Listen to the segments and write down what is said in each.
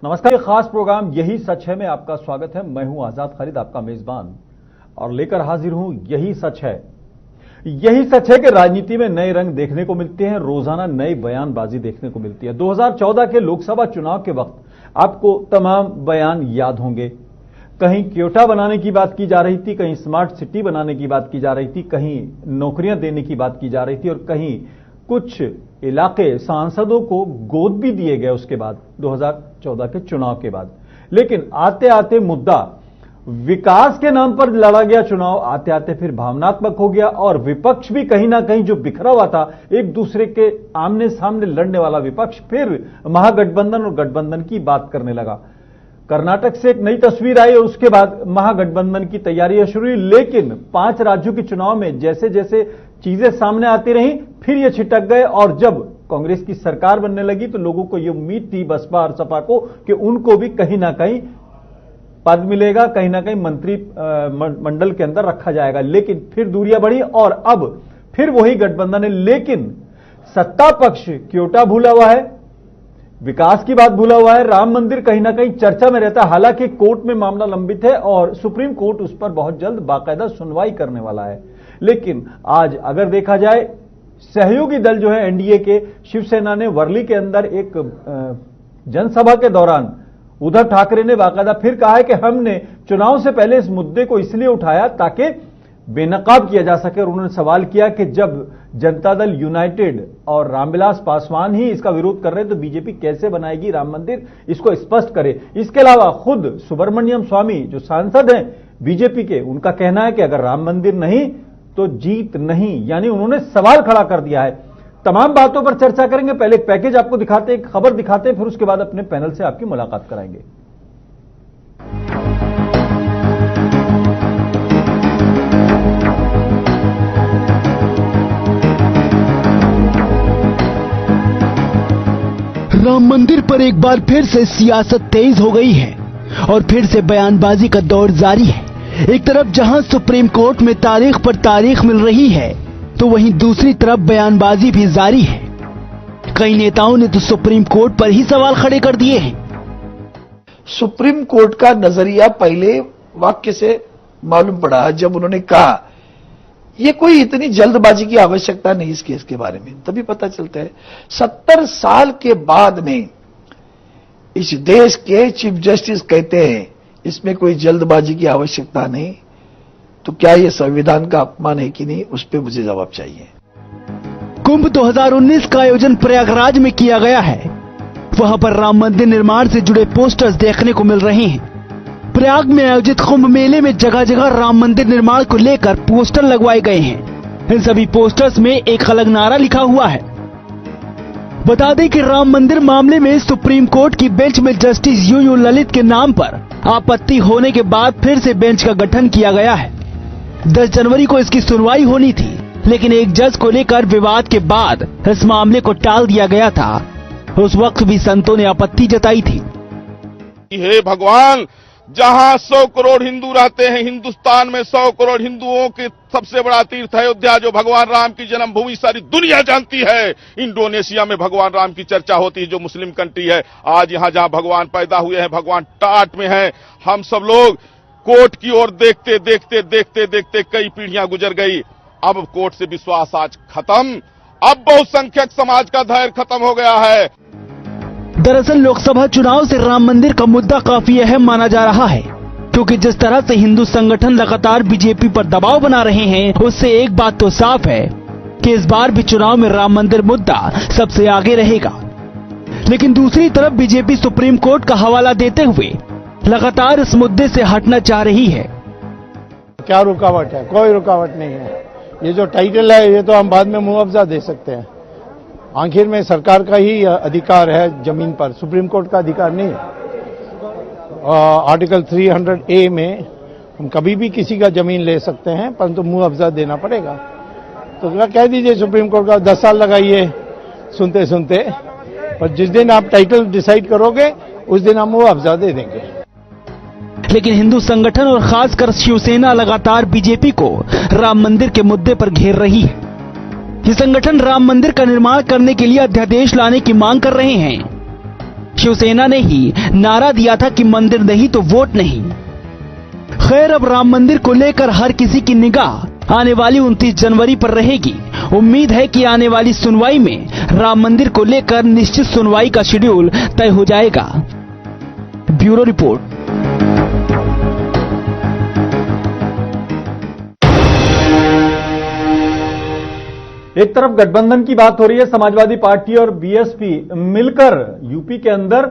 नमस्कार, खास प्रोग्राम यही सच है में आपका स्वागत है। मैं हूं आजाद खालिद, आपका मेजबान, और लेकर हाजिर हूं यही सच है। यही सच है कि राजनीति में नए रंग देखने को मिलते हैं, रोजाना नई बयानबाजी देखने को मिलती है। 2014 के लोकसभा चुनाव के वक्त आपको तमाम बयान याद होंगे। कहीं क्योटा बनाने की बात की जा रही थी, कहीं स्मार्ट सिटी बनाने की बात की जा रही थी, कहीं नौकरियां देने की बात की जा रही थी, और कहीं कुछ इलाके सांसदों को गोद भी दिए गए उसके बाद 2014 के चुनाव के बाद। लेकिन आते आते मुद्दा विकास के नाम पर लड़ा गया चुनाव आते आते फिर भावनात्मक हो गया, और विपक्ष भी कहीं ना कहीं जो बिखरा हुआ था, एक दूसरे के आमने सामने लड़ने वाला विपक्ष, फिर महागठबंधन और गठबंधन की बात करने लगा। कर्नाटक से एक नई तस्वीर आई और उसके बाद महागठबंधन की तैयारियां शुरू हुई। लेकिन 5 राज्यों के चुनाव में जैसे जैसे चीजें सामने आती रहीं, फिर ये छिटक गए, और जब कांग्रेस की सरकार बनने लगी तो लोगों को ये उम्मीद थी बसपा और सपा को कि उनको भी कहीं ना कहीं पद मिलेगा, कहीं ना कहीं मंत्री मंडल के अंदर रखा जाएगा। लेकिन फिर दूरियां बढ़ी और अब फिर वही गठबंधन है। लेकिन सत्ता पक्ष क्योटा भूला हुआ है, विकास की बात भूला हुआ है, राम मंदिर कहीं ना कहीं चर्चा में रहता है। हालांकि कोर्ट में मामला लंबित है और सुप्रीम कोर्ट उस पर बहुत जल्द बाकायदा सुनवाई करने वाला है। लेकिन आज अगर देखा जाए, सहयोगी दल जो है एनडीए के, शिवसेना ने वर्ली के अंदर एक जनसभा के दौरान उद्धव ठाकरे ने बाकायदा फिर कहा है कि हमने चुनाव से पहले इस मुद्दे को इसलिए उठाया ताकि बेनकाब किया जा सके। और उन्होंने सवाल किया कि जब जनता दल यूनाइटेड और रामविलास पासवान ही इसका विरोध कर रहे हैं तो बीजेपी कैसे बनाएगी राम मंदिर, इसको स्पष्ट करे। इसके अलावा खुद सुब्रमण्यम स्वामी जो सांसद हैं बीजेपी के, उनका कहना है कि अगर राम मंदिर नहीं तो जीत नहीं, यानी उन्होंने सवाल खड़ा कर दिया है। तमाम बातों पर चर्चा करेंगे। पहले एक पैकेज आपको दिखाते, एक खबर दिखाते, फिर उसके बाद अपने पैनल से आपकी मुलाकात कराएंगे। राम मंदिर पर एक बार फिर से सियासत तेज हो गई है और फिर से बयानबाजी का दौर जारी है। एक तरफ जहां सुप्रीम कोर्ट में तारीख पर तारीख मिल रही है, तो वहीं दूसरी तरफ बयानबाजी भी जारी है। कई नेताओं ने तो सुप्रीम कोर्ट पर ही सवाल खड़े कर दिए हैं। सुप्रीम कोर्ट का नजरिया पहले वाक्य से मालूम पड़ा जब उन्होंने कहा ये कोई इतनी जल्दबाजी की आवश्यकता नहीं इस केस के बारे में। तभी पता चलता है 70 साल के बाद में इस देश के चीफ जस्टिस कहते हैं इसमें कोई जल्दबाजी की आवश्यकता नहीं, तो क्या यह संविधान का अपमान है कि नहीं, उस पर मुझे जवाब चाहिए। कुंभ 2019 का आयोजन प्रयागराज में किया गया है। वहां पर राम मंदिर निर्माण से जुड़े पोस्टर्स देखने को मिल रहे हैं। प्रयाग में आयोजित कुंभ मेले में जगह जगह राम मंदिर निर्माण को लेकर पोस्टर लगवाए गए हैं। इन सभी पोस्टर्स में एक अलग नारा लिखा हुआ है। बता दें कि राम मंदिर मामले में सुप्रीम कोर्ट की बेंच में जस्टिस यू ललित के नाम पर आपत्ति होने के बाद फिर से बेंच का गठन किया गया है। 10 जनवरी को इसकी सुनवाई होनी थी, लेकिन एक जज को लेकर विवाद के बाद इस मामले को टाल दिया गया था। उस वक्त भी संतों ने आपत्ति जताई थी। हे भगवान, जहां 100 करोड़ हिंदू रहते हैं, हिंदुस्तान में 100 करोड़ हिंदुओं के सबसे बड़ा तीर्थ अयोध्या, जो भगवान राम की जन्मभूमि सारी दुनिया जानती है। इंडोनेशिया में भगवान राम की चर्चा होती है, जो मुस्लिम कंट्री है। आज यहां जहां भगवान पैदा हुए हैं, भगवान टाट में है। हम सब लोग कोर्ट की ओर देखते देखते देखते देखते कई पीढ़ियां गुजर गई। अब कोर्ट से विश्वास आज खत्म। अब बहुसंख्यक समाज का धैर्य खत्म हो गया है। दरअसल लोकसभा चुनाव से राम मंदिर का मुद्दा काफी अहम माना जा रहा है, क्योंकि जिस तरह से हिंदू संगठन लगातार बीजेपी पर दबाव बना रहे हैं, उससे एक बात तो साफ है कि इस बार भी चुनाव में राम मंदिर मुद्दा सबसे आगे रहेगा। लेकिन दूसरी तरफ बीजेपी सुप्रीम कोर्ट का हवाला देते हुए लगातार इस मुद्दे से हटना चाह रही है। क्या रुकावट है? कोई रुकावट नहीं है। ये जो टाइटल है ये तो हम बाद में मुआवजा दे सकते हैं। आखिर में सरकार का ही अधिकार है जमीन पर, सुप्रीम कोर्ट का अधिकार नहीं है। आर्टिकल 300A में हम कभी भी किसी का जमीन ले सकते हैं, परंतु मुआवजा देना पड़ेगा। तो क्या कह दीजिए सुप्रीम कोर्ट का 10 साल लगाइए सुनते सुनते, पर जिस दिन आप टाइटल डिसाइड करोगे उस दिन हम मुआवजा दे देंगे। लेकिन हिंदू संगठन और खासकर शिवसेना लगातार बीजेपी को राम मंदिर के मुद्दे पर घेर रही है। ये संगठन राम मंदिर का निर्माण करने के लिए अध्यादेश लाने की मांग कर रहे हैं। शिवसेना ने ही नारा दिया था कि मंदिर नहीं तो वोट नहीं। खैर, अब राम मंदिर को लेकर हर किसी की निगाह आने वाली 29 जनवरी पर रहेगी। उम्मीद है कि आने वाली सुनवाई में राम मंदिर को लेकर निश्चित सुनवाई का शेड्यूल तय हो जाएगा। Bureau report. एक तरफ गठबंधन की बात हो रही है, समाजवादी पार्टी और बीएसपी मिलकर यूपी के अंदर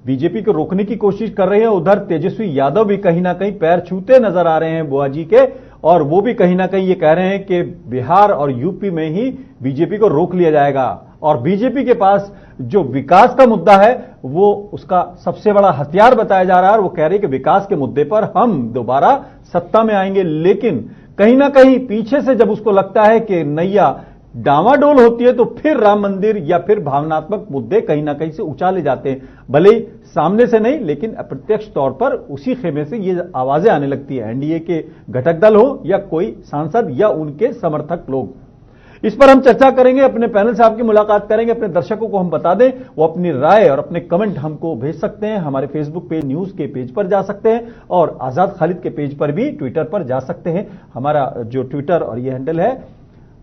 बीजेपी को रोकने की कोशिश कर रहे हैं। उधर तेजस्वी यादव भी कहीं ना कहीं पैर छूते नजर आ रहे हैं बुआ जी के, और वो भी कहीं ना कहीं ये कह रहे हैं कि बिहार और यूपी में ही बीजेपी को रोक लिया जाएगा। और बीजेपी के पास जो विकास का मुद्दा है वो उसका सबसे बड़ा हथियार बताया जा रहा है, और वो कह रहे हैं कि विकास के मुद्दे पर हम दोबारा सत्ता में आएंगे। लेकिन कहीं ना कहीं पीछे से जब उसको लगता है कि नैया डामाडोल होती है तो फिर राम मंदिर या फिर भावनात्मक मुद्दे कहीं ना कहीं से उछाले जाते हैं, भले ही सामने से नहीं लेकिन अप्रत्यक्ष तौर पर उसी खेमे से ये आवाजें आने लगती है, एनडीए के घटक दल हो या कोई सांसद या उनके समर्थक लोग। इस पर हम चर्चा करेंगे, अपने पैनल से आपकी मुलाकात करेंगे। अपने दर्शकों को हम बता दें वो अपनी राय और अपने कमेंट हमको भेज सकते हैं। हमारे फेसबुक पेज न्यूज के पेज पर जा सकते हैं और आजाद खालिद के पेज पर भी ट्विटर पर जा सकते हैं। हमारा जो ट्विटर और ये हैंडल है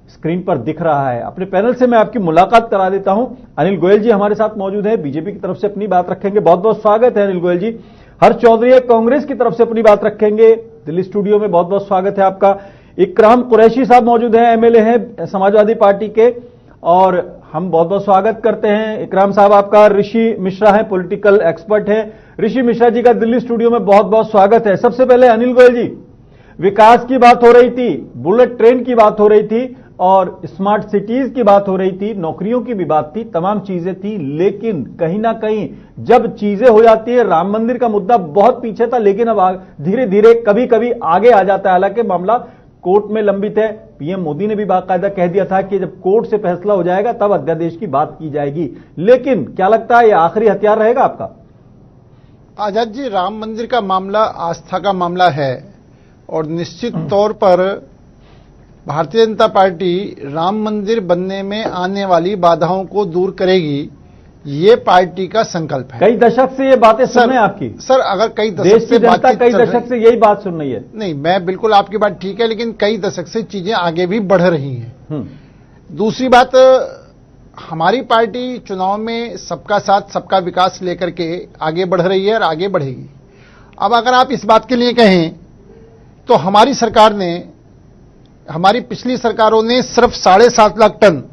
स्क्रीन पर दिख रहा है। अपने पैनल से मैं आपकी मुलाकात करा देता हूं। अनिल गोयल जी हमारे साथ मौजूद हैं, बीजेपी की तरफ से अपनी बात रखेंगे। बहुत बहुत स्वागत है अनिल गोयल जी। हर्ष चौधरी कांग्रेस की तरफ से अपनी बात रखेंगे, दिल्ली स्टूडियो में बहुत बहुत स्वागत है आपका। इकराम कुरैशी साहब मौजूद हैं, एमएलए हैं समाजवादी पार्टी के, और हम बहुत बहुत स्वागत करते हैं इकराम साहब आपका। ऋषि मिश्रा हैं, पॉलिटिकल एक्सपर्ट हैं। ऋषि मिश्रा जी का दिल्ली स्टूडियो में बहुत बहुत स्वागत है। सबसे पहले अनिल गोयल जी, विकास की बात हो रही थी, बुलेट ट्रेन की बात हो रही थी और स्मार्ट सिटीज की बात हो रही थी, नौकरियों की भी बात थी, तमाम चीजें थी, लेकिन कहीं ना कहीं जब चीजें हो जाती है, राम मंदिर का मुद्दा बहुत पीछे था लेकिन अब धीरे धीरे कभी कभी आगे आ जाता है। हालांकि मामला कोर्ट में लंबित है। पीएम मोदी ने भी बाकायदा कह दिया था कि जब कोर्ट से फैसला हो जाएगा तब अध्यादेश की बात की जाएगी। लेकिन क्या लगता है यह आखिरी हथियार रहेगा आपका? आजाद जी, राम मंदिर का मामला आस्था का मामला है और निश्चित तौर पर भारतीय जनता पार्टी राम मंदिर बनने में आने वाली बाधाओं को दूर करेगी, ये पार्टी का संकल्प है। कई दशक से ये बातें सुन रहे हैं आपकी सर। अगर कई दशक देश से की जनता कई दशक से यही बात सुन रही है। नहीं, मैं बिल्कुल आपकी बात ठीक है, लेकिन कई दशक से चीजें आगे भी बढ़ रही हैं। दूसरी बात, हमारी पार्टी चुनाव में सबका साथ सबका विकास लेकर के आगे बढ़ रही है और आगे बढ़ेगी। अब अगर आप इस बात के लिए कहें तो हमारी सरकार ने, हमारी पिछली सरकारों ने सिर्फ 7.5 लाख टन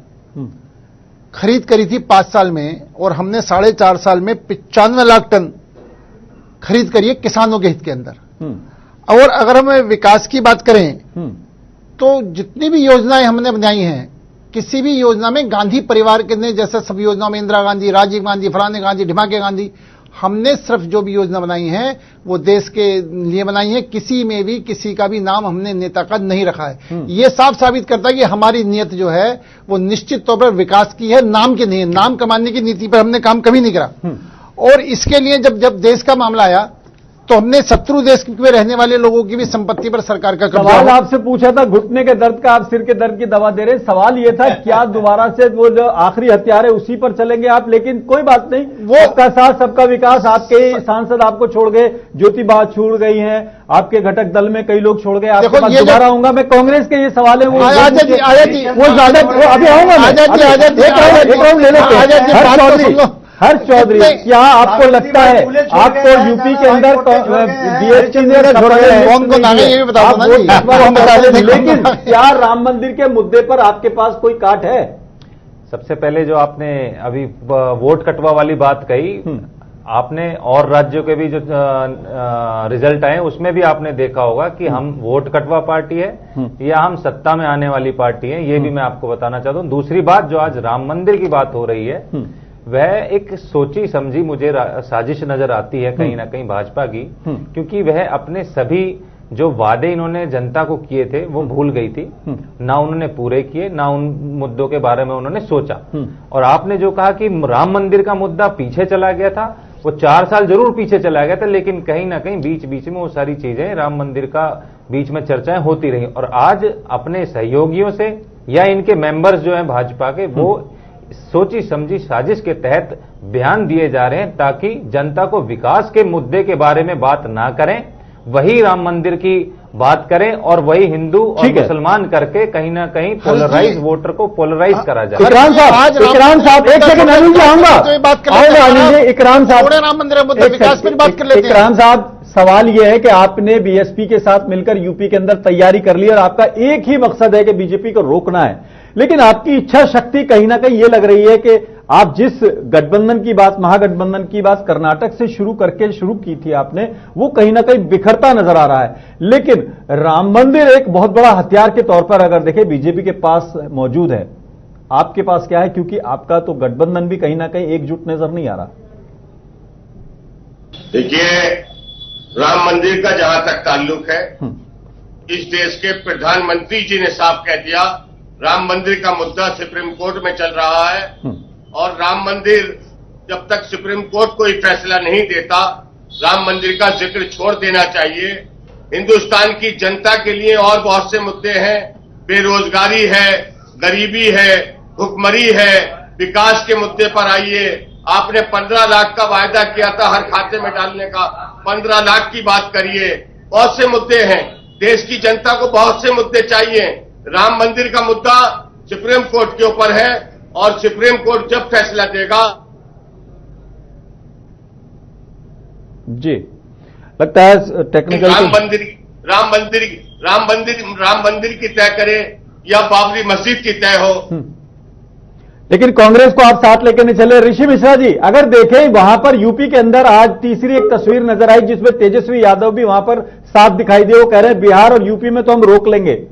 खरीद करी थी 5 साल में, और हमने 4.5 साल में 95 लाख टन खरीद करी है किसानों के हित के अंदर। और अगर हम विकास की बात करें तो जितनी भी योजनाएं हमने बनाई हैं, किसी भी योजना में गांधी परिवार के ने, जैसे सब योजनाओं में इंदिरा गांधी, राजीव गांधी, फलाने गांधी, ढिमाके गांधी, हमने सिर्फ जो भी योजना बनाई है वो देश के लिए बनाई है। किसी में भी किसी का भी नाम हमने नेता का नहीं रखा है। ये साफ साबित करता है कि हमारी नीयत जो है वो निश्चित तौर पर विकास की है, नाम की नहीं है। नाम कमाने की नीति पर हमने काम कभी नहीं करा। और इसके लिए जब देश का मामला आया तो हमने शत्रु देश में रहने वाले लोगों की भी संपत्ति पर सरकार का कब्जा। सवाल आपसे पूछा था घुटने के दर्द का, आप सिर के दर्द की दवा दे रहे हैं। सवाल ये था क्या दोबारा से वो जो आखिरी हथियार है उसी पर चलेंगे आप? लेकिन कोई बात नहीं, वो सबका साथ सबका विकास, आपके सांसद आपको छोड़ गए, ज्योतिबा छोड़ गई हैं, आपके घटक दल में कई लोग छोड़ गए। आपके पास दोबारा आऊंगा मैं। कांग्रेस के ये सवाल है वो ज्यादा अभी आऊंगा। हर्ष चौधरी, क्या आपको लगता है आपको यूपी के अंदर बीएसपी ने लेकिन क्या राम मंदिर के मुद्दे पर आपके पास कोई काट है? सबसे पहले जो आपने अभी वोट कटवा वाली बात कही, आपने और राज्यों के भी जो रिजल्ट आए उसमें भी आपने देखा होगा कि हम वोट कटवा पार्टी है या हम सत्ता में आने वाली पार्टी है, ये भी मैं आपको बताना चाहता हूं। दूसरी बात, जो आज राम मंदिर की बात हो रही है वह एक सोची समझी मुझे साजिश नजर आती है कहीं ना कहीं भाजपा की, क्योंकि वह अपने सभी जो वादे इन्होंने जनता को किए थे वो भूल गई थी, ना उन्होंने पूरे किए, ना उन मुद्दों के बारे में उन्होंने सोचा। और आपने जो कहा कि राम मंदिर का मुद्दा पीछे चला गया था, वो 4 साल जरूर पीछे चला गया था, लेकिन कहीं ना कहीं बीच बीच में वो सारी चीजें राम मंदिर का बीच में चर्चाएं होती रही। और आज अपने सहयोगियों से या इनके मेंबर्स जो हैं भाजपा के, वो सोची समझी साजिश के तहत बयान दिए जा रहे हैं ताकि जनता को विकास के मुद्दे के बारे में बात ना करें, वही राम मंदिर की बात करें और वही हिंदू और मुसलमान करके कहीं ना कहीं पोलराइज वोटर को पोलराइज करा जाए। इकराम साहब एक सेकंड अनिल जी आऊंगा। इकराम साहब राम मंदिर मुद्दे विकास पर बात कर लेते हैं। इकराम साहब, सवाल यह है कि आपने बीएसपी के साथ मिलकर यूपी के अंदर तैयारी कर ली और आपका एक ही मकसद है कि बीजेपी को रोकना है, लेकिन आपकी इच्छा शक्ति कहीं ना कहीं यह लग रही है कि आप जिस गठबंधन की बात, महागठबंधन की बात कर्नाटक से शुरू की थी आपने, वो कहीं ना कहीं बिखरता नजर आ रहा है। लेकिन राम मंदिर एक बहुत बड़ा हथियार के तौर पर अगर देखें बीजेपी के पास मौजूद है, आपके पास क्या है? क्योंकि आपका तो गठबंधन भी कहीं ना कहीं एकजुट नजर नहीं आ रहा। देखिए, राम मंदिर का जहां तक ताल्लुक है, इस देश के प्रधानमंत्री जी ने साफ कह दिया, राम मंदिर का मुद्दा सुप्रीम कोर्ट में चल रहा है और राम मंदिर जब तक सुप्रीम कोर्ट कोई फैसला नहीं देता, राम मंदिर का जिक्र छोड़ देना चाहिए। हिंदुस्तान की जनता के लिए और बहुत से मुद्दे हैं, बेरोजगारी है, गरीबी है, भुखमरी है, विकास के मुद्दे पर आइए। आपने 15 लाख का वायदा किया था हर खाते में डालने का, 15 लाख की बात करिए। बहुत से मुद्दे हैं, देश की जनता को बहुत से मुद्दे चाहिए। राम मंदिर का मुद्दा सुप्रीम कोर्ट के ऊपर है और सुप्रीम कोर्ट जब फैसला देगा। जी, लगता है टेक्निकल राम मंदिर की तय करे या बाबरी मस्जिद की तय हो। लेकिन कांग्रेस को आप साथ लेकर नहीं चले। ऋषि मिश्रा जी, अगर देखें वहां पर यूपी के अंदर आज तीसरी एक तस्वीर नजर आई जिसमें तेजस्वी यादव भी वहां पर साथ दिखाई दिए। वो कह रहे हैं बिहार और यूपी में तो हम रोक लेंगे।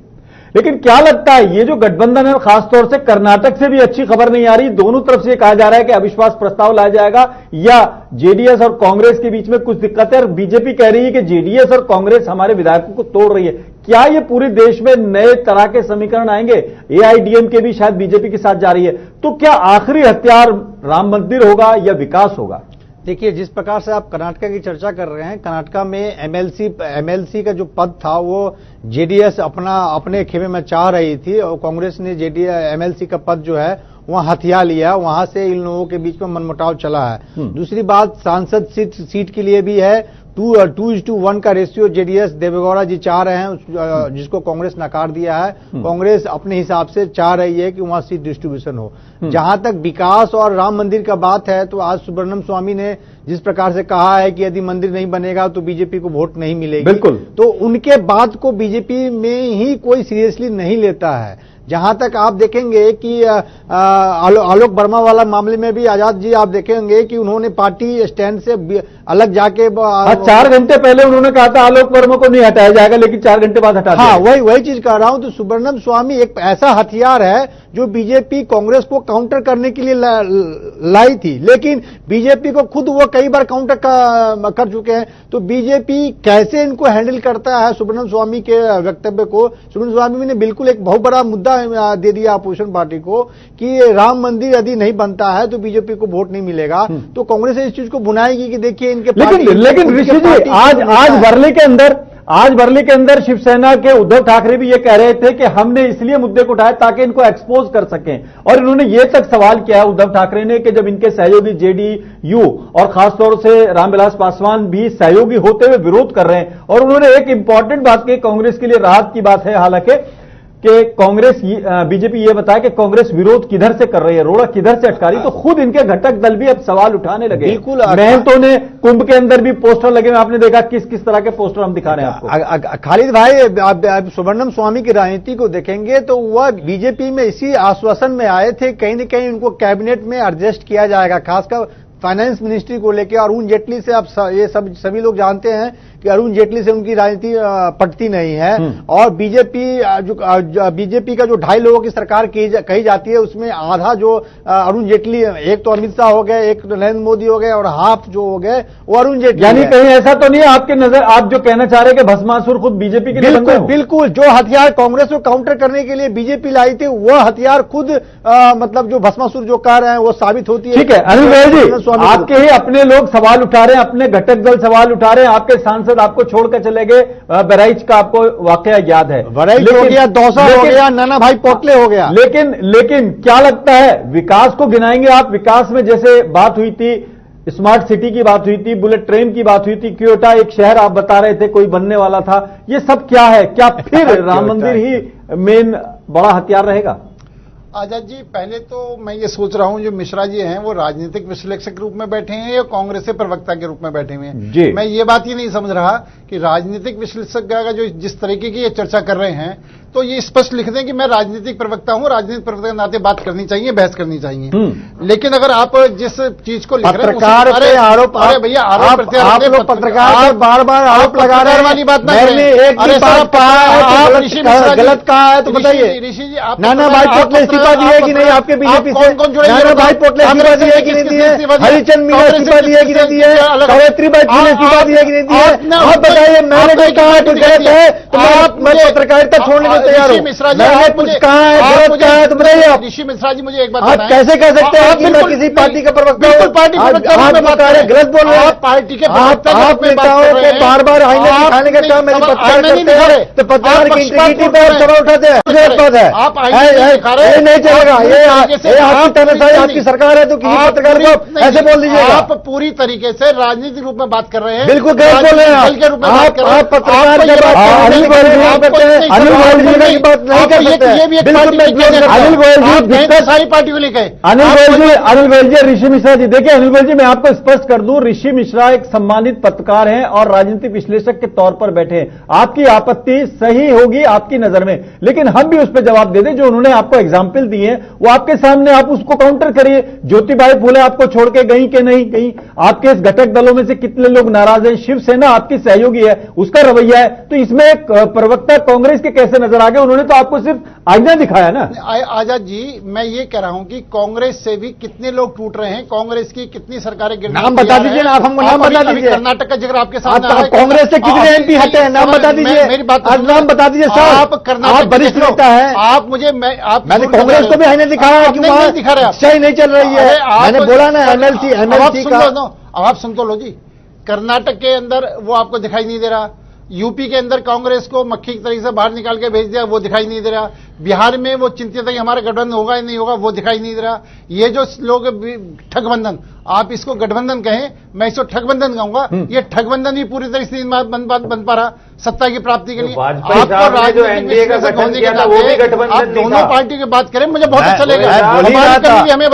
लेकिन क्या लगता है ये जो गठबंधन है, खासतौर से कर्नाटक से भी अच्छी खबर नहीं आ रही, दोनों तरफ से कहा जा रहा है कि अविश्वास प्रस्ताव लाया जाएगा या जेडीएस और कांग्रेस के बीच में कुछ दिक्कत है और बीजेपी कह रही है कि जेडीएस और कांग्रेस हमारे विधायकों को तोड़ रही है। क्या ये पूरे देश में नए तरह के समीकरण आएंगे? एआईडीएमके भी शायद बीजेपी के साथ जा रही है, तो क्या आखिरी हथियार राम मंदिर होगा या विकास होगा? देखिए, जिस प्रकार से आप कर्नाटका की चर्चा कर रहे हैं, कर्नाटका में एमएलसी का जो पद था वो जेडीएस अपने खेमे में चाह रही थी और कांग्रेस ने एमएलसी का पद जो है वहां हथिया लिया। वहां से इन लोगों के बीच में मनमुटाव चला है। दूसरी बात, सांसद सीट के लिए भी है 2:1 का रेशियो जेडीएस देवेगौड़ा जी चाह रहे हैं, जिसको कांग्रेस नकार दिया है। कांग्रेस अपने हिसाब से चाह रही है कि वहां सीट डिस्ट्रीब्यूशन हो। जहां तक विकास और राम मंदिर का बात है, तो आज सुब्रह्मण्यम स्वामी ने जिस प्रकार से कहा है कि यदि मंदिर नहीं बनेगा तो बीजेपी को वोट नहीं मिलेगी, बिल्कुल, तो उनके बात को बीजेपी में ही कोई सीरियसली नहीं लेता है। जहां तक आप देखेंगे कि आलोक वर्मा वाला मामले में भी आजाद जी आप देखेंगे कि उन्होंने पार्टी स्टैंड से अलग जाके 4 घंटे पहले उन्होंने कहा था आलोक वर्मा को नहीं हटाया जाएगा, लेकिन 4 घंटे बाद हटा दिया। हाँ, वही चीज कह रहा हूं। तो सुब्रह्मण्यम स्वामी एक ऐसा हथियार है जो बीजेपी कांग्रेस को काउंटर करने के लिए लाई थी, लेकिन बीजेपी को खुद वो कई बार काउंटर कर चुके हैं। तो बीजेपी कैसे इनको हैंडल करता है सुब्रह्मण्यम स्वामी के वक्तव्य को? सुब्रह्मण्यम स्वामी ने बिल्कुल एक बहुत बड़ा मुद्दा दे दिया अपोजिशन पार्टी को कि राम मंदिर यदि नहीं बनता है तो बीजेपी को वोट नहीं मिलेगा। तो कांग्रेस इस चीज को बुनाएगी कि देखिए इनके लेकिन ऋषि जी, आज वर्ली के अंदर शिवसेना के उद्धव ठाकरे भी ये कह रहे थे कि हमने इसलिए मुद्दे को उठाया ताकि इनको एक्सपोज कर सकें। और इन्होंने ये तक सवाल किया उद्धव ठाकरे ने कि जब इनके सहयोगी जेडीयू और खासतौर से रामविलास पासवान भी सहयोगी होते हुए विरोध कर रहे हैं, और उन्होंने एक इंपॉर्टेंट बात की, कांग्रेस के लिए राहत की बात है हालांकि, कि कांग्रेस बीजेपी ये बताया कि कांग्रेस विरोध किधर से कर रही है, रोड़ा किधर से अटका रही, तो खुद इनके घटक दल भी अब सवाल उठाने लगे। बिल्कुल, महंतों ने कुंभ के अंदर भी पोस्टर लगे हुए, आपने देखा किस किस तरह के पोस्टर हम दिखा रहे हैं आपको। खालिद भाई, आप सुब्रह्मण्यम स्वामी की राजनीति को देखेंगे तो वह बीजेपी में इसी आश्वासन में आए थे कहीं न कहीं उनको कैबिनेट में एडजस्ट किया जाएगा, खासकर फाइनेंस मिनिस्ट्री को लेकर। अरुण जेटली से आप ये सभी लोग जानते हैं कि अरुण जेटली से उनकी राजनीति पटती नहीं है। और बीजेपी का जो 2.5 लोगों की सरकार कही जाती है, उसमें आधा जो अरुण जेटली, एक तो अमित शाह हो गए, एक तो नरेंद्र मोदी हो गए, और हाफ जो हो गए वो अरुण जेटली। यानी कहीं ऐसा तो नहीं है आपके नजर, आप जो कहना चाह रहे हैं कि भस्मासुर खुद बीजेपी के? बिल्कुल, जो हथियार कांग्रेस को काउंटर करने के लिए बीजेपी लाई थी, वह हथियार खुद मतलब जो भस्मासुर जो कह रहे हैं वो साबित होती है। ठीक है अनिल भाई जी, आपके ही अपने लोग सवाल उठा रहे हैं, अपने घटक दल सवाल उठा रहे हैं, आपके सांसद सांसद आपको छोड़कर चले गए, बहराइच का आपको वाकया याद है, बहराइच हो गया, दौसा हो गया, नाना भाई पोटले हो गया। लेकिन क्या लगता है विकास को गिनाएंगे आप? विकास में जैसे बात हुई थी, स्मार्ट सिटी की बात हुई थी, बुलेट ट्रेन की बात हुई थी, क्योटा एक शहर आप बता रहे थे कोई बनने वाला था, ये सब क्या है? क्या फिर राम मंदिर ही मेन बड़ा हथियार रहेगा? आजाद जी, पहले तो मैं ये सोच रहा हूं जो मिश्रा जी हैं वो राजनीतिक विश्लेषक के रूप में बैठे हैं या कांग्रेस के प्रवक्ता के रूप में बैठे हुए हैं जी। मैं ये बात ही नहीं समझ रहा कि राजनीतिक विश्लेषक का जो जिस तरीके की ये चर्चा कर रहे हैं तो ये स्पष्ट लिख दें कि मैं राजनीतिक प्रवक्ता हूं, राजनीतिक प्रवक्ता के नाते बात करनी चाहिए, बहस करनी चाहिए। लेकिन अगर आप जिस चीज को लिख रहे हैं पत्रकार पे आरोप, अरे भैया आरोप आप लोग पत्रकार पर बार-बार आरोप लगा रहे हैं वाली बात ना मैंने एक भी बात कहा है गलत कहा है तो बताइए। ऋषि जी, आप नाना भाई पोटले इस्तीफा दिए कि नहीं आपके बीजेपी से? नाना भाई पोटले इस्तीफा दिए कि नहीं दिए? हरिचंद मीना इस्तीफा दिए कि नहीं दिए? सावित्रीबाई फुले इस्तीफा दिए कि नहीं दिए? आप बताइए, मैंने जो कहा तो गलत है तो मैं पत्रकारिता छोड़ने को तैयार हूं। मैंने कुछ कहा है गलत कहा है तो बताइए आप। ऋषि मिश्रा जी, मुझे एक बात आप कैसे कह सकते हैं कि मैं किसी पार्टी का प्रवक्ता हूं? पार्टी गलत बोल रहे हैं। पार्टी के आप नेताओं को बार बार आईने दिखाने का काम मेरे पत्रकार करते हैं तो पत्रकार की इंटीग्रिटी पे आप सवाल उठाते हैं। गलत बात है, आप ये नहीं चलेगा। ये आपकी तानाशाही, आपकी सरकार है तो किसी पत्रकार को ऐसे बोल दीजिएगा। आप पूरी तरीके से राजनीतिक रूप में बात कर रहे हैं, बिल्कुल गलत बोल रहे हैं आप पत्रकार की बात अनिल गोयल करते हैं, अनिल गोयल जी की बात नहीं कर सकते। बिल्कुल अनिल गोयल जी सारी पार्टी को लेकर अनिल गोयल जी, ऋषि मिश्रा जी, देखिए अनिल गोयल जी, मैं आपको स्पष्ट कर दूं, ऋषि मिश्रा एक सम्मानित पत्रकार हैं और राजनीतिक विश्लेषक के तौर पर बैठे हैं। आपकी आपत्ति सही होगी आपकी नजर में, लेकिन हम भी उस पर जवाब दे दें। जो उन्होंने आपको एग्जाम्पल दिए हैं वो आपके सामने, आप उसको काउंटर करिए। ज्योतिबाई फुले आपको छोड़ के गई कि नहीं गई? आपके इस घटक दलों में से कितने लोग नाराज हैं? शिवसेना आपकी सहयोगी है, उसका रवैया है, तो इसमें एक प्रवक्ता कांग्रेस के कैसे नजर आ गए? उन्होंने तो आपको सिर्फ आईना दिखाया ना। आजाद जी, मैं ये कह रहा हूं कि कांग्रेस से भी कितने लोग टूट रहे हैं, कांग्रेस की कितनी सरकारें गिरने नाम बता दीजिए ना, आप हमको नाम बता दीजिए। कर्नाटक का जिक्र आपके सामने है। कांग्रेस से कितने एमपी हटे हैं, नाम बता दीजिए। मेरी बात आज नाम बता दीजिए साहब। आप कर्नाटक वरिष्ठ नेता है, आप मुझे मैंने कांग्रेस को भी आईने दिखाया कि वहां दिखा रहे सही नहीं चल रही है। मैंने बोला ना एमएलसी का। आप सुन तो लो जी, कर्नाटक के अंदर वो आपको दिखाई नहीं दे रहा, यूपी के अंदर कांग्रेस को मक्खी की तरीके से बाहर निकाल के भेज दिया, वो दिखाई नहीं दे रहा, बिहार में वो चिंतित है कि हमारा गठबंधन होगा या नहीं होगा, वो दिखाई नहीं दे रहा। ये जो लोग ठगबंधन, आप इसको गठबंधन कहें, मैं इसको ठगबंधन कहूंगा, ये ठगबंधन ही पूरी तरह से बन पा रहा सत्ता की प्राप्ति के लिए। आपको जो एनडीए का गठन किया था वो भी गठबंधन आप दोनों पार्टी की बात करें, मुझे बहुत अच्छा लगेगा। हमें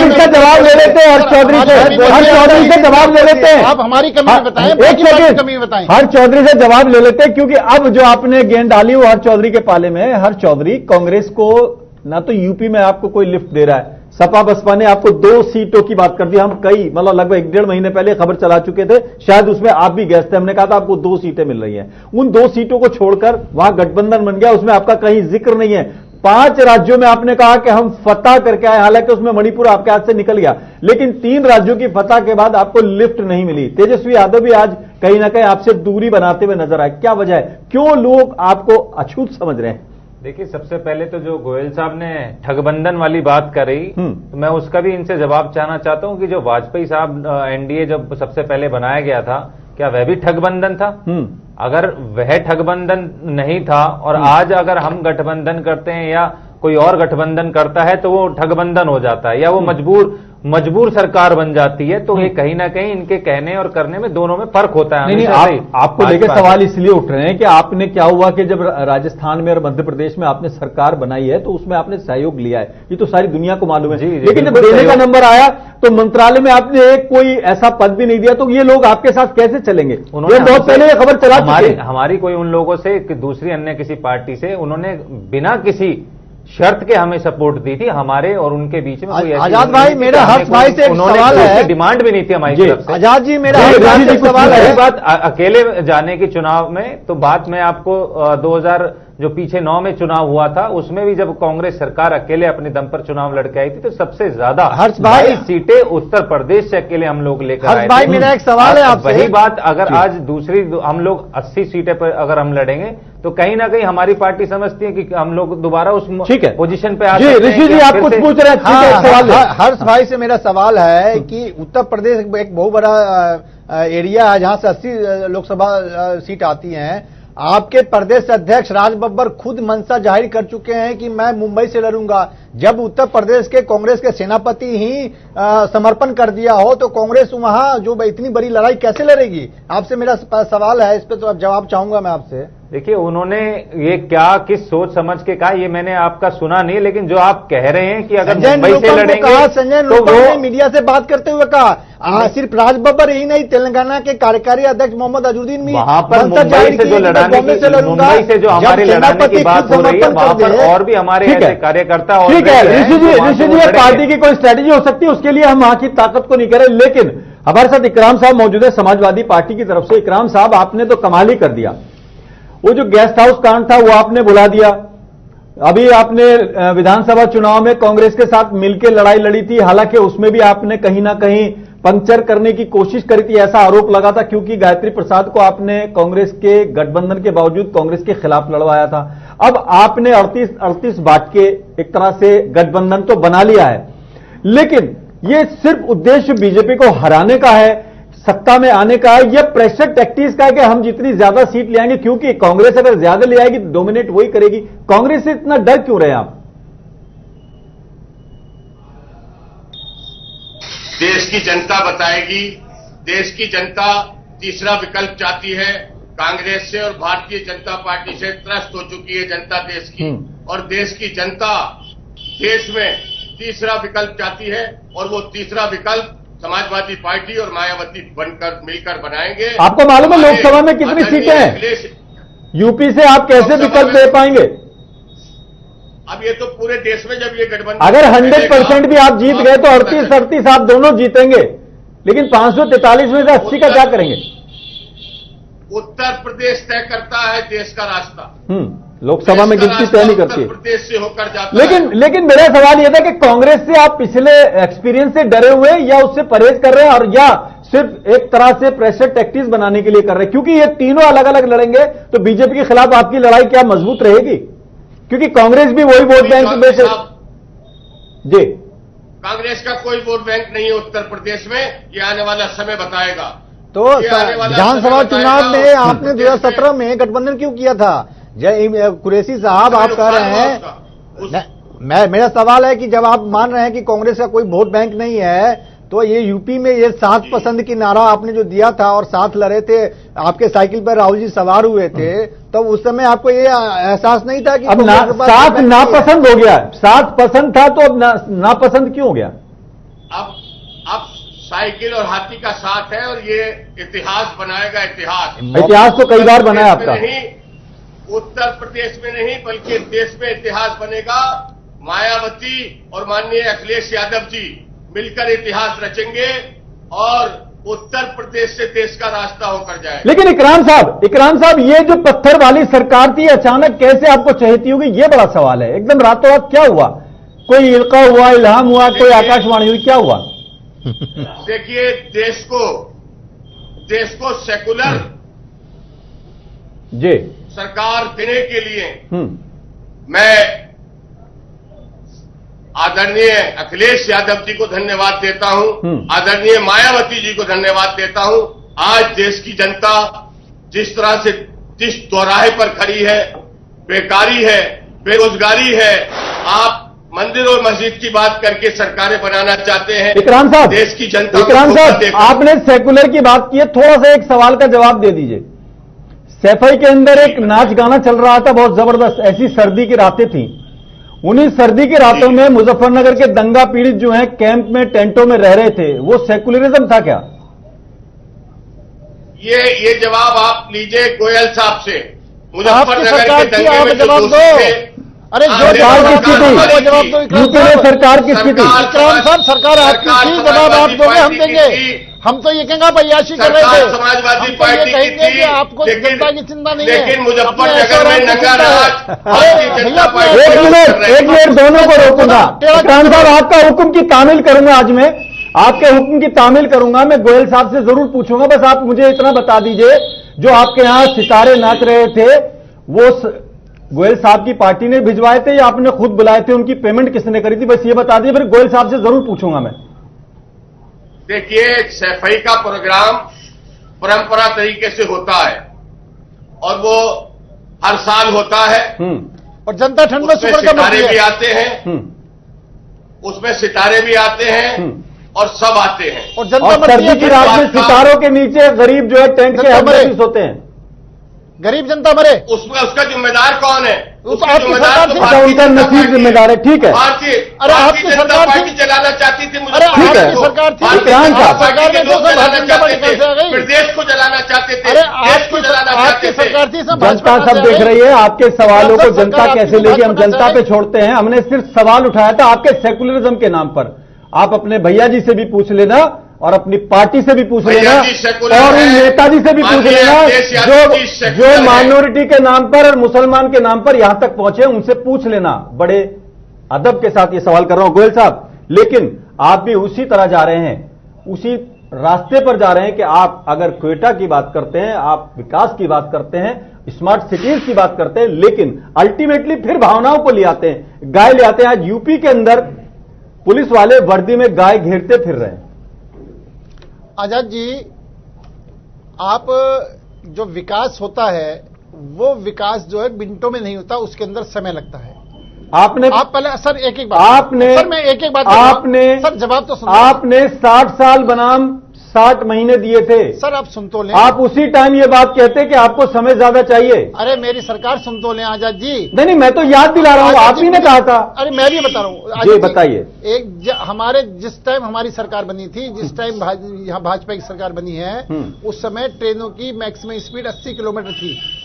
इसका जवाब ले लेते हैं हर्ष चौधरी से जवाब ले लेते हैं। आप हमारी कमी बताएं, बाकी पार्टी कमी बताएं। हर्ष चौधरी से जवाब ले लेते हैं, क्योंकि अब जो आपने गेंद डाली वो हर्ष चौधरी के पाले में है। हर्ष चौधरी, कांग्रेस को ना तो यूपी में आपको कोई लिफ्ट दे रहा है, सपा बसपा ने आपको 2 सीटों की बात कर दी। हम कई मतलब लगभग 1-1.5 महीने पहले खबर चला चुके थे, शायद उसमें आप भी गए थे। हमने कहा था आपको 2 सीटें मिल रही हैं। उन 2 सीटों को छोड़कर वहां गठबंधन बन गया, उसमें आपका कहीं जिक्र नहीं है। 5 राज्यों में आपने कहा कि हम फतह करके आए, हालांकि उसमें मणिपुर आपके हाथ से निकल गया, लेकिन 3 राज्यों की फतह के बाद आपको लिफ्ट नहीं मिली। तेजस्वी यादव भी आज कहीं ना कहीं आपसे दूरी बनाते हुए नजर आए। क्या वजह है, क्यों लोग आपको अछूत समझ रहे हैं? देखिए, सबसे पहले तो जो गोयल साहब ने ठगबंधन वाली बात करी, तो मैं उसका भी इनसे जवाब चाहना चाहता हूं कि जो वाजपेयी साहब एनडीए जब सबसे पहले बनाया गया था, क्या वह भी ठगबंधन था? अगर वह ठगबंधन नहीं था और आज अगर हम गठबंधन करते हैं या कोई और गठबंधन करता है तो वो ठगबंधन हो जाता है या वो मजबूर सरकार बन जाती है। तो ये कहीं ना कहीं इनके कहने और करने में दोनों में फर्क होता है। नहीं, आपको लेकर सवाल इसलिए उठ रहे हैं कि आपने क्या हुआ कि जब राजस्थान में और मध्य प्रदेश में आपने सरकार बनाई है तो उसमें आपने सहयोग लिया है, ये तो सारी दुनिया को मालूम है। लेकिन जब देने का नंबर आया तो मंत्रालय में आपने एक कोई ऐसा पद भी नहीं दिया, तो ये लोग आपके साथ कैसे चलेंगे? उन्होंने बहुत पहले ये खबर चला हमारी कोई उन लोगों से दूसरी अन्य किसी पार्टी से उन्होंने बिना किसी शर्त के हमें सपोर्ट दी थी। हमारे और उनके बीच में कोई आजाद भाई, मेरा हर्ष भाई से एक सवाल है, डिमांड भी नहीं थी हमारी तरफ से। आजाद जी, मेरा एक सवाल है। बात अकेले जाने की चुनाव में तो बात मैं आपको 2000 जो पीछे 9 में चुनाव हुआ था उसमें भी जब कांग्रेस सरकार अकेले अपने दम पर चुनाव लड़के आई थी तो सबसे ज्यादा हर्ष भाई सीटें उत्तर प्रदेश से अकेले हम लोग लेकर आए थे। भाई, मेरा एक सवाल है आपसे। वही बात अगर आज दूसरी हम लोग 80 सीटें पर अगर हम लड़ेंगे तो कहीं ना कहीं हमारी पार्टी समझती है कि हम लोग दोबारा उस पोजीशन पे आ सकते हैं। ऋषि जी, आप कुछ पूछ रहे हैं? हर्ष भाई से मेरा सवाल है कि उत्तर प्रदेश एक बहुत बड़ा एरिया है जहां से 80 लोकसभा सीट आती हैं, आपके प्रदेश अध्यक्ष राज बब्बर खुद मंशा जाहिर कर चुके हैं कि मैं मुंबई से लड़ूंगा। जब उत्तर प्रदेश के कांग्रेस के सेनापति ही समर्पण कर दिया हो तो कांग्रेस वहां जो इतनी बड़ी लड़ाई कैसे लड़ेगी? आपसे मेरा सवाल है, इस पे तो अब जवाब चाहूंगा मैं आपसे। देखिए, उन्होंने ये क्या किस सोच समझ के कहा ये मैंने आपका सुना नहीं, लेकिन जो आप कह रहे हैं कि अगर मुंबई से लड़ेंगे संजय तो वो मीडिया से बात करते हुए कहा, सिर्फ राज बब्बर ही नहीं, तेलंगाना के कार्यकारी अध्यक्ष मोहम्मद अजहरुद्दीन भी वहां पर मुंबई से जो लड़ाने की मुंबई से जो हमारे लड़ाने की बात हो रही है वहां पर और भी हमारे ऐसे कार्यकर्ता और ठीक है ऋषि जी, पार्टी की कोई स्ट्रेटेजी हो सकती है, उसके लिए हम वहां की ताकत को नहीं कह रहे। लेकिन हमारे साथ इकराम साहब मौजूद है समाजवादी पार्टी की तरफ से। इकराम साहब, आपने तो कमाल ही कर दिया। वो जो गेस्ट हाउस कांड था वो आपने बुला दिया। अभी आपने विधानसभा चुनाव में कांग्रेस के साथ मिलकर लड़ाई लड़ी थी, हालांकि उसमें भी आपने कहीं ना कहीं पंक्चर करने की कोशिश करी थी, ऐसा आरोप लगा था, क्योंकि गायत्री प्रसाद को आपने कांग्रेस के गठबंधन के बावजूद कांग्रेस के खिलाफ लड़वाया था। अब आपने 38 बांट के एक तरह से गठबंधन तो बना लिया है, लेकिन ये सिर्फ उद्देश्य बीजेपी को हराने का है, सत्ता में आने का है, यह प्रेशर टैक्टिक्स का है कि हम जितनी ज्यादा सीट ले आएंगे, क्योंकि कांग्रेस अगर ज्यादा ले आएगी तो डोमिनेट वही करेगी। कांग्रेस से इतना डर क्यों रहे आप? देश की जनता बताएगी। देश की जनता तीसरा विकल्प चाहती है। कांग्रेस से और भारतीय जनता पार्टी से त्रस्त हो चुकी है जनता देश की, और देश की जनता देश में तीसरा विकल्प चाहती है, और वो तीसरा विकल्प समाजवादी पार्टी और मायावती बनकर मिलकर बनाएंगे। आपको मालूम है लोकसभा में कितनी सीटें हैं? यूपी से आप कैसे विकल्प दे पाएंगे? अब ये तो पूरे देश में जब ये गठबंधन अगर 100% भी आप जीत गए तो 38 आप दोनों जीतेंगे, लेकिन 543 में से 80 का क्या करेंगे? उत्तर प्रदेश तय करता है देश का रास्ता। लोकसभा में गिनती तय नहीं करती। उत्तर प्रदेश से होकर जाता है। लेकिन मेरा सवाल यह था कि कांग्रेस से आप पिछले एक्सपीरियंस से डरे हुए या उससे परहेज कर रहे हैं, और या सिर्फ एक तरह से प्रेशर टैक्टिक्स बनाने के लिए कर रहे हैं? क्योंकि ये तीनों अलग अलग लड़ेंगे तो बीजेपी के खिलाफ आपकी लड़ाई क्या मजबूत रहेगी? क्योंकि कांग्रेस भी वही वोट बैंक में से। जी, कांग्रेस का कोई वोट बैंक नहीं है उत्तर प्रदेश में, ये आने वाला समय बताएगा। तो विधानसभा चुनाव में आपने 2017 में गठबंधन क्यों किया था? कुरैशी साहब, आप कह रहे हैं, मेरा सवाल है कि जब आप मान रहे हैं कि कांग्रेस का कोई वोट बैंक नहीं है, तो ये यूपी में ये साथ पसंद की नारा आपने जो दिया था और साथ लड़े थे, आपके साइकिल पर राहुल जी सवार हुए थे, तो उस समय आपको ये एहसास नहीं था कि अब साथ नापसंद हो गया? साथ पसंद था तो अब नापसंद क्यों हो गया? अब साइकिल और हाथी का साथ है, और ये इतिहास बनाएगा। इतिहास तो कई बार बना है आपका। उत्तर प्रदेश में नहीं बल्कि देश में इतिहास बनेगा। मायावती और माननीय अखिलेश यादव जी मिलकर इतिहास रचेंगे और उत्तर प्रदेश से देश का रास्ता होकर जाए। लेकिन इकराम साहब, ये जो पत्थर वाली सरकार थी अचानक कैसे आपको चहेती होगी, ये बड़ा सवाल है। एकदम रातों रात क्या हुआ? कोई इल्का हुआ, इल्हाम हुआ, कोई आकाशवाणी हुई, क्या हुआ? देखिए, देश को सेकुलर जी सरकार देने के लिए मैं आदरणीय अखिलेश यादव जी को धन्यवाद देता हूं, आदरणीय मायावती जी को धन्यवाद देता हूं। आज देश की जनता जिस तरह से जिस दोराहे पर खड़ी है, बेकारी है, बेरोजगारी है, आप मंदिर और मस्जिद की बात करके सरकारें बनाना चाहते हैं। इकराम साहब, देश की जनता इकराम साहब, आपने सेकुलर की बात की है, थोड़ा सा एक सवाल का जवाब दे दीजिए। सैफई के अंदर एक नाच गाना चल रहा था बहुत जबरदस्त, ऐसी सर्दी की रातें थी। उन्हीं सर्दी की रातों में मुजफ्फरनगर के दंगा पीड़ित जो हैं कैंप में टेंटों में रह रहे थे, वो सेकुलरिज्म था क्या? ये जवाब आप लीजिए गोयल साहब से। मुजफ्फरनगर के दंगे में जो जवाब दोषी थे, अरे सरकार किसकी थी? जवाब दो। यूपी में सरकार किसकी थी? इकराम साहब, सरकार आपकी थी, जवाब आप दोगे, हम देंगे। हम तो ये कहेंगे आप अय्याशी कर रहे थे। समाजवादी हम पार्टी तो ये कहेंगे कि आपको जनता की चिंता नहीं है, लेकिन मुजफ्फरनगर में नंगा राज भारतीय जनता पार्टी एक मिनट दोनों को रोकूंगा। इकराम साहब, आपका हुक्म की तामील करूंगा आज मैं, आपके हुक्म की तामील करूंगा। मैं गोयल साहब से जरूर पूछूंगा, बस आप मुझे इतना बता दीजिए, जो आपके यहां सितारे नाच रहे थे वो गोयल साहब की पार्टी ने भिजवाए थे या आपने खुद बुलाए थे? उनकी पेमेंट किसने करी थी, बस ये बता दीजिए, फिर गोयल साहब से जरूर पूछूंगा मैं। देखिए, सैफई का प्रोग्राम परंपरा तरीके से होता है और वो हर साल होता है। और जनता ठंड में उसमें सुपर का सितारे भी है। आते हैं, उसमें सितारे भी आते हैं और सब आते हैं। और जनता और मरती है, सर्दी की रात में सितारों के नीचे गरीब जो है टेंट के हेल्मेट होते हैं। गरीब जनता मरे, उसमें उसका जिम्मेदार कौन है? उसकी सरकार थी। अच्छा, उनका नसीब जिम्मेदार है, ठीक है। भारतीय अरे आपकी जनता सरकार थी। पार्टी जलाना चाहती थी मुझे। अरे ठीक है। आपकी सरकार थी। भारतीय इकराम जनता साहब। पार्टी के लोग सरकार जलाना में चाहते कैसे आ थे, गई? प्रदेश को जलाना चाहते थे, अरे देश को जलाना आपकी चाहते थे। सरकार थी, इसमें जनता भाजपा सब कहां से देख आ रही गई? है, आपके सवालों को सब जनता सरकार कैसे आपकी लेगी, हम भाजपा जनता से पे आई। छोड़ते हैं। हमने सिर्फ सवाल उठाया था आपके सेकुलरिज्म के नाम पर। आप अपने भैया जी से भी पूछ लेना और अपनी पार्टी से भी पूछ भैया लेना जी सेकुलर और उन हैं, नेताजी से भी पूछ माननीय लेना अखिलेश यादव जी जो सेकुलर हैं। माइनॉरिटी के नाम पर और मुसलमान के नाम पर यहां तक पहुंचे, उनसे पूछ लेना। बड़े अदब के साथ ये सवाल कर रहा हूं गोयल साहब, लेकिन आप भी उसी तरह जा रहे हैं, उसी रास्ते पर जा रहे हैं कि आप अगर क्वेटा की बात करते हैं, आप विकास की बात करते हैं, स्मार्ट सिटीज की बात करते हैं, लेकिन अल्टीमेटली फिर भावनाओं को ले आते हैं, गाय ले आते हैं। आज यूपी के अंदर पुलिस वाले वर्दी में गाय घेरते फिर रहे हैं। आजाद जी, आप जो विकास होता है वो विकास जो है मिनटों में नहीं होता, उसके अंदर समय लगता है। आपने आप पहले सर एक बात आपने सर मैं एक बात आपने सर जवाब तो सुन आपने 60 साल बनाम 60 महीने दिए थे। सर आप सुन तो लें। आप उसी टाइम ये बात कहते कि आपको समय ज्यादा चाहिए। अरे मेरी सरकार सुन तो लें आजाद जी। नहीं, मैं तो याद दिला रहा हूं, आप ही ने कहा था। अरे मैं भी बता रहा हूं जी आजाद बताइए। हमारे जिस टाइम हमारी सरकार बनी थी, जिस टाइम यहाँ भाजपा की सरकार बनी है, उस समय ट्रेनों की मैक्सिमम स्पीड 80 किलोमीटर थी।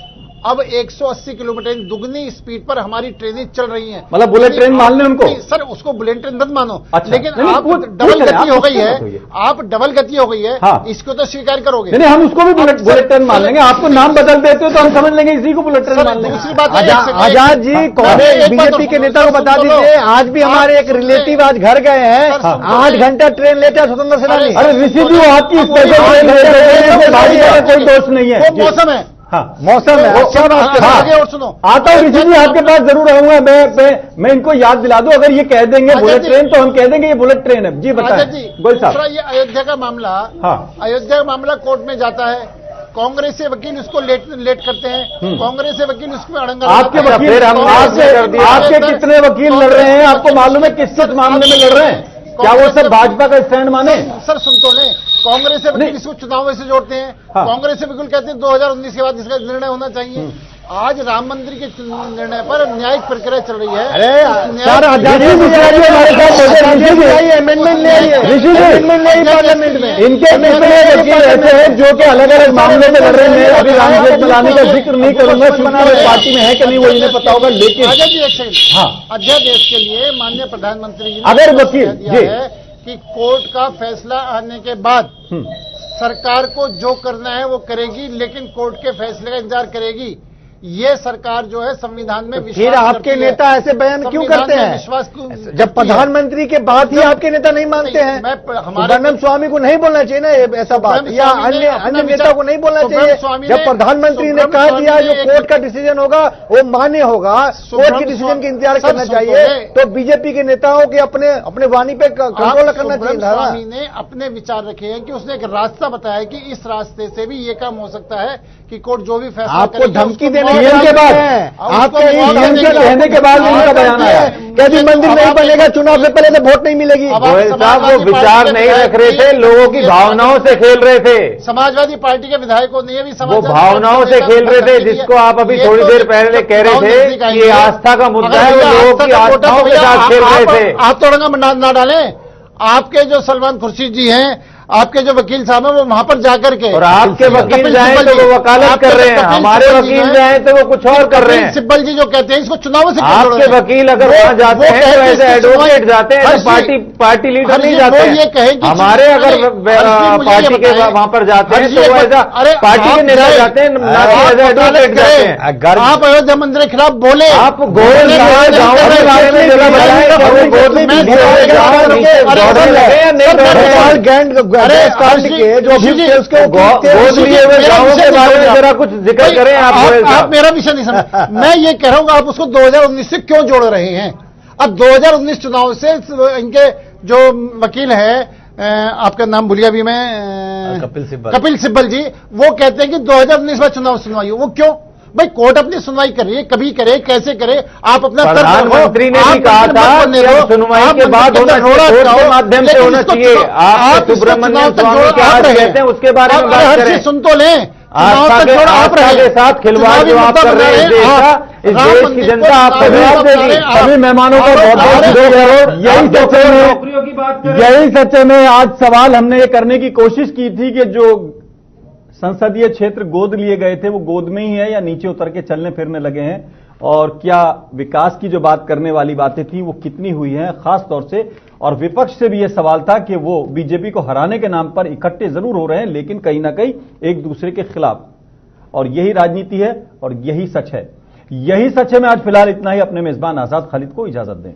अब 180 किलोमीटर दुगनी स्पीड पर हमारी ट्रेनें चल रही हैं। मतलब बुलेट ट्रेन मान लें उनको? सर उसको बुलेट ट्रेन मत मानो। अच्छा, लेकिन नहीं, आप पूछ डबल लें, गति आप हो पूछ गई लें, है, आप डबल गति हो गई है, हाँ। इसको तो स्वीकार करोगे। नहीं, हम उसको भी बुलेट ट्रेन मान लेंगे। आपको नाम बदल देते हो तो हम समझ लेंगे इसी को बुलेट ट्रेन सर, मान लेंगे। दूसरी बात है, आजाद जी, कांग्रेस बीजेपी के नेता को बता दीजिए, आज भी हमारे एक रिलेटिव आज घर गए हैं, 8 घंटा ट्रेन लेट है स्वतंत्रता सेनानी। अरे ऋषि जी, वो आपकी स्पेशल ट्रेन है, भाजपा का कोई दोष नहीं है। वो मौसम है। हाँ, मौसम है। क्या बात कर रहे हैं? आगे और सुनो। आता हूं ऋषि जी, आपके पास जरूर आऊंगा। मैं इनको याद दिला दूं। अगर ये कह देंगे बुलेट ट्रेन तो हम कह देंगे ये बुलेट ट्रेन है। जी बताएं आजाद जी, गोयल साहब। दूसरा ये अयोध्या का मामला, हाँ। अयोध्या का मामला कोर्ट में जाता है, कांग्रेस के वकील उसको लेट करते हैं, कांग्रेस के वकील उसमें अड़ंगा आपके लगाते हैं। वकील आपके कितने वकील लड़ रहे हैं? आपको मालूम है किस किस मामले में लड़ रहे हैं? क्या वो सब भाजपा का स्टैंड माने? सर सुन तो लें, कांग्रेस से वकील इसको चुनाव से जोड़ते हैं। हाँ। कांग्रेस से वकील कहते हैं 2019 के बाद इसका निर्णय होना चाहिए। आज राम मंदिर के निर्णय पर न्यायिक प्रक्रिया चल रही है। अरे न्यायिक- सर, आजाद जी हमारे साथ अमेंडमेंट ले आइए, ऋषि जी, अमेंडमेंट ले आइए पार्लियामेंट में। इनके कितने वकील ऐसे हैं जो कि अलग अलग मामले में लड़ रहे हैं? अभी राम जेठमलानी का जिक्र नहीं करूंगा क्योंकि वो पार्टी में है कि नहीं वो इन्हें पता होगा, लेकिन आजाद जी एक सेकंड। हाँ। अध्यादेश के लिए माननीय प्रधानमंत्री जी ने अगर वकील- कह दिया जी। है कि कोर्ट का फैसला आने के बाद सरकार को जो करना है वो करेगी, लेकिन कोर्ट के फैसले का इंतजार करेगी। ये सरकार जो है संविधान में विश्वास फिर आपके करती है। नेता ऐसे बयान क्यों संविधान करते में हैं? विश्वास जब प्रधानमंत्री के बात ही आपके नेता नहीं मानते हैं, सुब्रमण्यम स्वामी को नहीं बोलना चाहिए ना ऐसा बात, सुब्रमण्यम या स्वामी ने अन्य अपना नेता को नहीं बोलना सुब्रमण्यम चाहिए। स्वामी जब ने- प्रधानमंत्री ने सुब्रमण्यम कह स्वामी दिया ने जो एक- कोर्ट का डिसीजन होगा वो मान्य होगा, कोर्ट के डिसीजन का इंतजार सर, करना सुन चाहिए। तो ले। तो बीजेपी के नेताओं के अपने वाणी पे कंट्रोल करना चाहिए था ना। स्वामी ने अपने विचार रखे हैं कि उसने एक रास्ता बताया कि इस रास्ते से भी ये काम हो सकता है कि कोर्ट जो भी फैसला आपको करेगी, धमकी उसको देने मौका के बाद देंगे। आपके उसको इस मौका ढंग से देंगे। कहने के बाद इनका बयान आया यदि मंदिर नहीं बनेगा चुनाव से पहले तो वोट नहीं मिलेगी। अब आप गोयल साहब वो समाजवादी विचार पार्टी के नहीं रख रहे थे, विधायक लोगों की ये भावनाओं से खेल रहे थे। समाजवादी पार्टी के विधायकों ने भी वो समाजवादी भावनाओं पार्टी से के खेल रहे थे, नेता जिसको आप अभी ये थोड़ी तो देर पहले कह रहे चुनाव थे नजदीक कि आएंगे। ये आस्था का मुद्दा है, अगर वो लोगों आस्था की का मुद्दा आस्थाओं तो के भैया साथ खेल रहे थे। आप तो रंगा ना डालें। आपके जो सलमान खुर्शीद जी हैं, आपके जो वकील साहब हैं, वो वहां पर जाकर के और आपके वकील कपिल जाएं सिब्बल तो वो जी, वकालत आपके कर रहे हैं, कपिल हमारे सिब्बल जी वकील हैं, जाएं तो वो कुछ और कर रहे कपिल हैं। सिब्बल जी जो कहते हैं इसको चुनाव से क्यों जोड़ आपके रहे हैं? वकील अगर वो- वहां जाते वो हैं तो कहते ऐसे हैं एडवोकेट जाते हैं, हर तो पार्टी लीडर हर नहीं चीज जाते वो हैं। ये कहें कि हमारे अगर हर चीज मुझे पार्टी ये के बताएं, वहां पर जाते हर हैं चीज तो वो ये ऐसा अरे पार्टी के आप नेता जाएं, जाते हैं, ना कि आप एज वकालत एडवोकेट जाते करें, हैं। आप अयोध्या मंदिर के खिलाफ बोले, आप गोयल गांव के बारे में जरा बताएं, वो गोद में मैं- नीचे अरे, दौड़ रहे हैं या नहीं सर, दौड़ रहे हैं? अरे कांड के जो अभियुक्त थे उसके गोद लिए हुए गांवों के बारे में जरा कुछ जिक्र करें आप गोयल आप साहब। मेरा विषय नहीं समझ। मैं ये कह रहा हूं आप उसको 2019 से क्यों जोड़ रहे हैं? अब 2019 चुनाव से इनके जो वकील हैं आपका नाम भूल गया अभी मैं, कपिल सिब्बल जी, वो कहते हैं कि 2019 में चुनाव सुनवाई हो। वो क्यों भाई? कोर्ट अपनी सुनवाई कर रही है, कभी करे, कैसे करे, आप अपना प्रधानमंत्री ने भी कहा था कि अब सुनवाई के बाद होना चाहिए, कोर्ट के माध्यम से होना चाहिए। आप सुब्रमण्यम स्वामी क्या कहते हैं उसके बारे में बात करें। सुन तो लें, आस्था के साथ खिलवाड़ जो आप कर रहे हैं, इस देश की जनता आपको जवाब देगी। सभी मेहमानों को बहुत बहुत यही सच्चे में आज सवाल हमने ये करने की कोशिश की थी कि जो संसदीय क्षेत्र गोद लिए गए थे वो गोद में ही है या नीचे उतर के चलने फिरने लगे हैं, और क्या विकास की जो बात करने वाली बातें थी वो कितनी हुई हैं खास तौर से। और विपक्ष से भी यह सवाल था कि वो बीजेपी को हराने के नाम पर इकट्ठे जरूर हो रहे हैं लेकिन कहीं ना कहीं एक दूसरे के खिलाफ, और यही राजनीति है और यही सच है। यही सच है में आज फिलहाल इतना ही। अपने मेजबान आजाद खालिद को इजाजत दें।